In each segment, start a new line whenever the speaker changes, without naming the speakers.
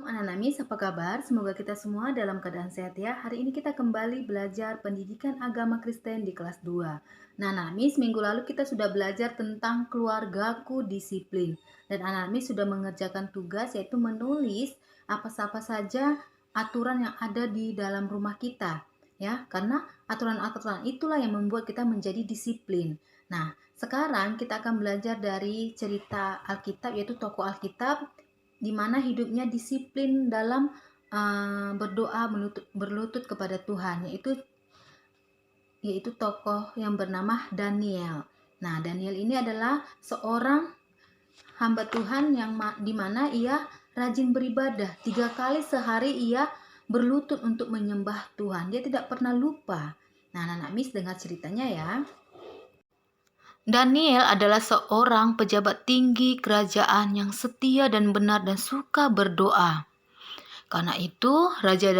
Anak Namis, apa kabar? Semoga kita semua dalam keadaan sehat ya. Hari ini kita kembali belajar pendidikan agama Kristen di kelas 2. Nah, Namis, minggu lalu kita sudah belajar tentang keluargaku disiplin. Dan Anak Namis sudah mengerjakan tugas yaitu menulis apa-apa saja aturan yang ada di dalam rumah kita. Ya, karena aturan-aturan itulah yang membuat kita menjadi disiplin. Nah, sekarang kita akan belajar dari cerita Alkitab yaitu tokoh Alkitab di mana hidupnya disiplin dalam berdoa berlutut kepada Tuhan, yaitu tokoh yang bernama Daniel. Nah, Daniel ini adalah seorang hamba Tuhan yang di mana ia rajin beribadah. 3 kali sehari ia berlutut untuk menyembah Tuhan. Dia tidak pernah lupa. Nah, anak Miss dengar ceritanya ya. Daniel adalah seorang pejabat tinggi kerajaan yang setia dan benar dan suka berdoa. Karena itu, Raja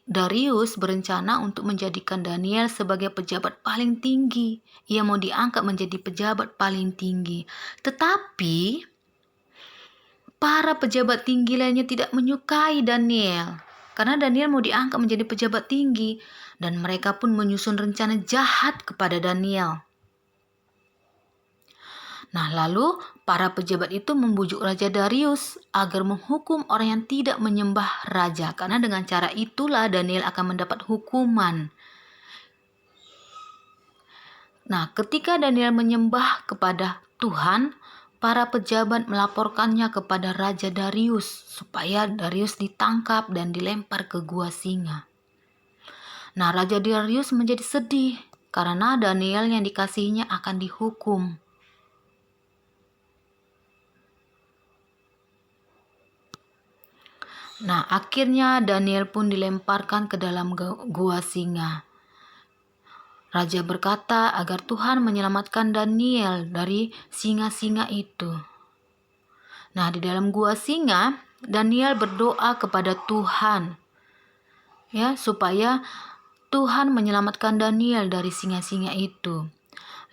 Darius berencana untuk menjadikan Daniel sebagai pejabat paling tinggi. Ia mau diangkat menjadi pejabat paling tinggi. Tetapi, para pejabat tinggi lainnya tidak menyukai Daniel. Karena Daniel mau diangkat menjadi pejabat tinggi. Dan mereka pun menyusun rencana jahat kepada Daniel. Nah, lalu para pejabat itu membujuk Raja Darius agar menghukum orang yang tidak menyembah raja, karena dengan cara itulah Daniel akan mendapat hukuman. Nah, ketika Daniel menyembah kepada Tuhan, para pejabat melaporkannya kepada Raja Darius supaya Darius ditangkap dan dilempar ke gua singa. Nah, Raja Darius menjadi sedih karena Daniel yang dikasihinya akan dihukum. Nah, akhirnya Daniel pun dilemparkan ke dalam gua singa. Raja berkata agar Tuhan menyelamatkan Daniel dari singa-singa itu. Nah, di dalam gua singa, Daniel berdoa kepada Tuhan, ya, supaya Tuhan menyelamatkan Daniel dari singa-singa itu.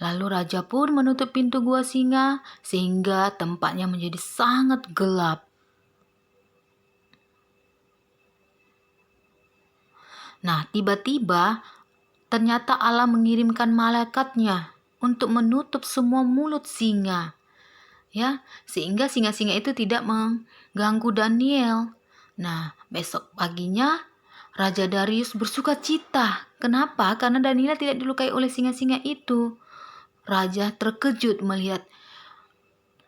Lalu raja pun menutup pintu gua singa sehingga tempatnya menjadi sangat gelap. Nah, tiba-tiba ternyata Allah mengirimkan malaikatnya untuk menutup semua mulut singa. Ya, sehingga singa-singa itu tidak mengganggu Daniel. Nah, besok paginya Raja Darius bersuka cita. Kenapa? Karena Daniel tidak dilukai oleh singa-singa itu. Raja terkejut melihat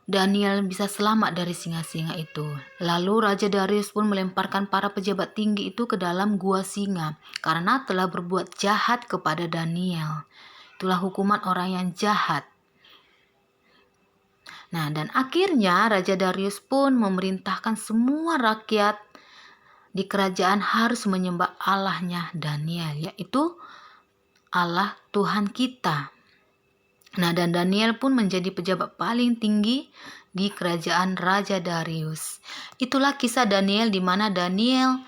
Daniel bisa selamat dari singa-singa itu. Lalu Raja Darius pun melemparkan para pejabat tinggi itu ke dalam gua singa karena telah berbuat jahat kepada Daniel. Itulah hukuman orang yang jahat. Nah, dan akhirnya Raja Darius pun memerintahkan semua rakyat di kerajaan harus menyembah Allahnya Daniel, yaitu Allah Tuhan kita. Nah, dan Daniel pun menjadi pejabat paling tinggi di kerajaan Raja Darius. Itulah kisah Daniel di mana Daniel